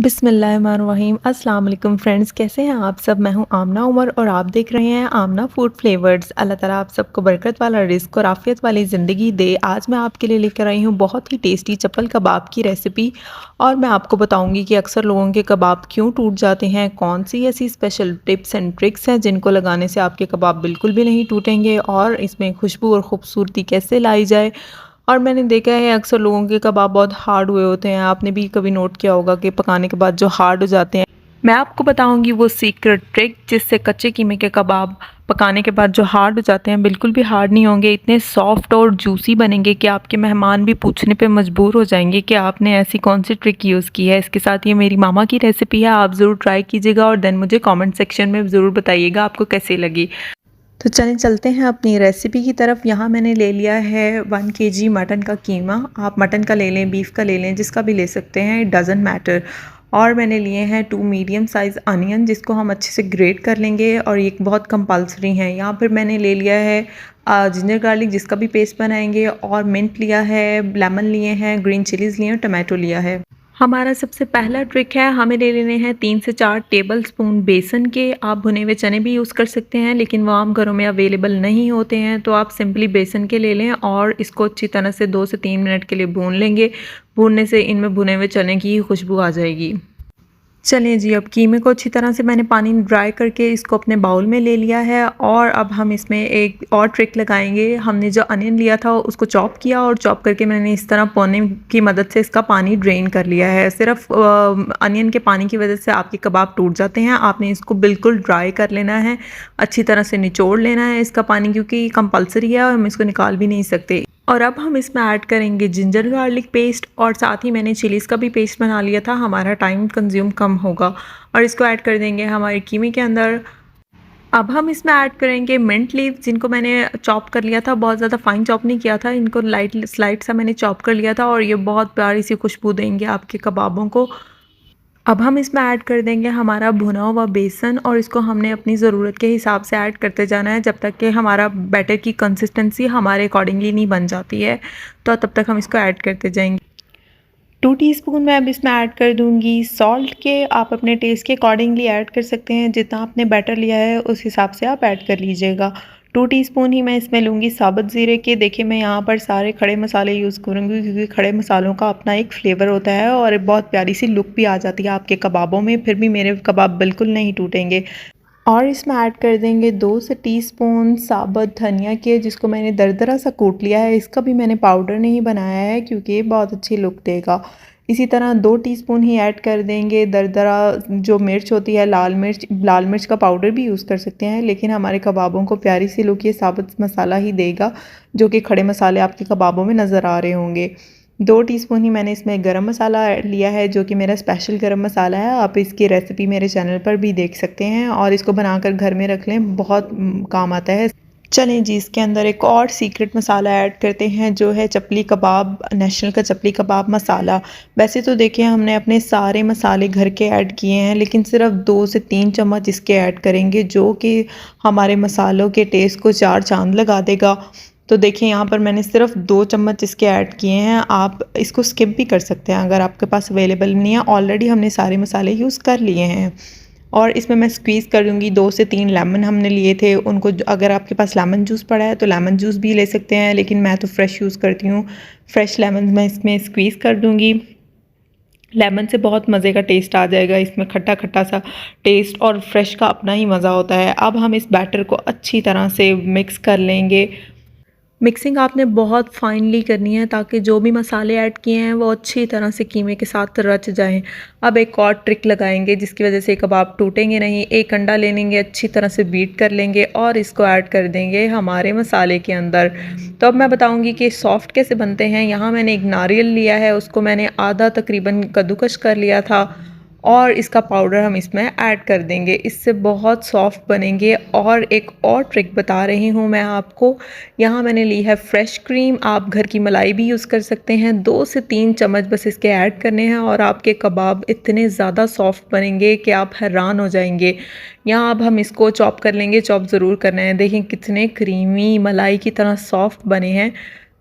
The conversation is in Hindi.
बिस्मिल्लाहिर्रहमानिर्रहीम। अस्सलाम वालेकुम फ्रेंड्स, कैसे हैं आप सब। मैं हूं आमना उमर और आप देख रहे हैं आमना फूड फ्लेवर्स। अल्लाह ताला आप सबको बरकत वाला रिस्क और आफियत वाली ज़िंदगी दे। आज मैं आपके लिए लेकर आई हूं बहुत ही टेस्टी चप्पल कबाब की रेसिपी और मैं आपको बताऊंगी कि अक्सर लोगों के कबाब क्यों टूट जाते हैं, कौन सी ऐसी स्पेशल टिप्स एंड ट्रिक्स हैं जिनको लगाने से आपके कबाब बिल्कुल भी नहीं टूटेंगे और इसमें खुशबू और ख़ूबसूरती कैसे लाई जाए। और मैंने देखा है अक्सर लोगों के कबाब बहुत हार्ड हुए होते हैं। आपने भी कभी नोट किया होगा कि पकाने के बाद जो हार्ड हो जाते हैं। मैं आपको बताऊंगी वो सीक्रेट ट्रिक जिससे कच्चे कीमे के कबाब पकाने के बाद जो हार्ड हो जाते हैं बिल्कुल भी हार्ड नहीं होंगे, इतने सॉफ्ट और जूसी बनेंगे कि आपके मेहमान भी पूछने पे मजबूर हो जाएंगे कि आपने ऐसी कौन सी ट्रिक यूज़ की है। इसके साथ ये मेरी मामा की रेसिपी है, आप ज़रूर ट्राई कीजिएगा और देन मुझे कमेंट सेक्शन में ज़रूर बताइएगा आपको कैसी लगी। तो चलें चलते हैं अपनी रेसिपी की तरफ। यहाँ मैंने ले लिया है 1 केजी मटन का कीमा। आप मटन का ले लें, बीफ का ले लें, जिसका भी ले सकते हैं, इट डज़न्ट मैटर। और मैंने लिए हैं 2 मीडियम साइज़ अनियन जिसको हम अच्छे से ग्रेट कर लेंगे और ये बहुत कंपल्सरी हैं। यहाँ पर मैंने ले लिया है जिंजर गार्लिक जिसका भी पेस्ट बनाएंगे, और मिंट लिया है, लेमन लिए हैं, ग्रीन चिलीज़ लिए हैं, टमाटो लिया है। हमारा सबसे पहला ट्रिक है, हमें ले लेने हैं 3 से 4 टेबलस्पून बेसन के। आप भुने हुए चने भी यूज़ कर सकते हैं लेकिन वो आम घरों में अवेलेबल नहीं होते हैं, तो आप सिंपली बेसन के ले लें और इसको अच्छी तरह से 2 से 3 मिनट के लिए भून लेंगे। भूनने से इनमें भुने हुए चने की खुशबू आ जाएगी। चलिए जी, अब कीमे को अच्छी तरह से मैंने पानी ड्राई करके इसको अपने बाउल में ले लिया है और अब हम इसमें एक और ट्रिक लगाएंगे। हमने जो अनियन लिया था उसको चॉप किया और चॉप करके मैंने इस तरह पौने की मदद से इसका पानी ड्रेन कर लिया है। सिर्फ अनियन के पानी की वजह से आपके कबाब टूट जाते हैं। आपने इसको बिल्कुल ड्राई कर लेना है, अच्छी तरह से निचोड़ लेना है इसका पानी, क्योंकि कंपलसरी है और हम इसको निकाल भी नहीं सकते। और अब हम इसमें ऐड करेंगे जिंजर गार्लिक पेस्ट और साथ ही मैंने चिलीज़ का भी पेस्ट बना लिया था, हमारा टाइम कंज्यूम कम होगा। और इसको ऐड कर देंगे हमारे कीमे के अंदर। अब हम इसमें ऐड करेंगे मिंट लीव जिनको मैंने चॉप कर लिया था, बहुत ज़्यादा फाइन चॉप नहीं किया था, इनको लाइट स्लाइड सा मैंने चॉप कर लिया था और ये बहुत प्यारी सी खुशबू देंगे आपके कबाबों को। अब हम इसमें ऐड कर देंगे हमारा भुना हुआ बेसन और इसको हमने अपनी ज़रूरत के हिसाब से ऐड करते जाना है जब तक कि हमारा बैटर की कंसिस्टेंसी हमारे अकॉर्डिंगली नहीं बन जाती है, तो तब तक हम इसको ऐड करते जाएंगे। 2 टीस्पून मैं अब इसमें ऐड कर दूंगी सॉल्ट के। आप अपने टेस्ट के अकॉर्डिंगली ऐड कर सकते हैं, जितना आपने बैटर लिया है उस हिसाब से आप ऐड कर लीजिएगा। 2 टीस्पून ही मैं इसमें लूँगी साबुत ज़ीरे के। देखिए मैं यहाँ पर सारे खड़े मसाले यूज़ करूँगी क्योंकि खड़े मसालों का अपना एक फ्लेवर होता है और बहुत प्यारी सी लुक भी आ जाती है आपके कबाबों में, फिर भी मेरे कबाब बिल्कुल नहीं टूटेंगे। और इसमें ऐड कर देंगे 2 से टीस्पून साबुत धनिया के, जिसको मैंने दरदरा सा कूट लिया है। इसका भी मैंने पाउडर नहीं बनाया है क्योंकि ये बहुत अच्छी लुक देगा। इसी तरह 2 टीस्पून ही ऐड कर देंगे दरदरा जो मिर्च होती है, लाल मिर्च का पाउडर भी यूज़ कर सकते हैं, लेकिन हमारे कबाबों को प्यारी सी लुक ये साबुत मसाला ही देगा जो कि खड़े मसाले आपके कबाबों में नज़र आ रहे होंगे। 2 टीस्पून ही मैंने इसमें गरम मसाला लिया है जो कि मेरा स्पेशल गरम मसाला है। आप इसकी रेसिपी मेरे चैनल पर भी देख सकते हैं और इसको बनाकर घर में रख लें, बहुत काम आता है। चलें जी, इसके अंदर एक और सीक्रेट मसाला ऐड करते हैं जो है चपली कबाब नेशनल का चपली कबाब मसाला। वैसे तो देखिए हमने अपने सारे मसाले घर के ऐड किए हैं, लेकिन सिर्फ 2 से 3 चम्मच इसके ऐड करेंगे जो कि हमारे मसालों के टेस्ट को 4 चांद लगा देगा। तो देखिए यहाँ पर मैंने सिर्फ 2 चम्मच इसके ऐड किए हैं। आप इसको स्किप भी कर सकते हैं अगर आपके पास अवेलेबल नहीं है, ऑलरेडी हमने सारे मसाले यूज़ कर लिए हैं। और इसमें मैं स्क्वीज़ कर दूँगी 2 से 3 लेमन हमने लिए थे उनको। अगर आपके पास लेमन जूस पड़ा है तो लेमन जूस भी ले सकते हैं, लेकिन मैं तो फ्रेश यूज़ करती हूँ। फ्रेश लेमन मैं इसमें स्क्वीज़ कर दूँगी। लेमन से बहुत मज़े का टेस्ट आ जाएगा इसमें, खट्टा खट्टा सा टेस्ट और फ्रेश का अपना ही मज़ा होता है। अब हम इस बैटर को अच्छी तरह से मिक्स कर लेंगे। मिक्सिंग आपने बहुत फाइनली करनी है ताकि जो भी मसाले ऐड किए हैं वो अच्छी तरह से कीमे के साथ रच जाएं। अब एक और ट्रिक लगाएंगे जिसकी वजह से कबाब टूटेंगे नहीं। एक अंडा ले लेंगे, अच्छी तरह से बीट कर लेंगे और इसको ऐड कर देंगे हमारे मसाले के अंदर। तो अब मैं बताऊंगी कि सॉफ्ट कैसे बनते हैं। यहाँ मैंने एक नारियल लिया है, उसको मैंने आधा तकरीबन कद्दूकश कर लिया था और इसका पाउडर हम इसमें ऐड कर देंगे, इससे बहुत सॉफ्ट बनेंगे। और एक और ट्रिक बता रही हूँ मैं आपको, यहाँ मैंने ली है फ्रेश क्रीम। आप घर की मलाई भी यूज़ कर सकते हैं। 2 से 3 चम्मच बस इसके ऐड करने हैं और आपके कबाब इतने ज़्यादा सॉफ्ट बनेंगे कि आप हैरान हो जाएंगे। यहाँ अब हम इसको चॉप कर लेंगे, चॉप ज़रूर करना है। देखें कितने क्रीमी मलाई की तरह सॉफ्ट बने हैं।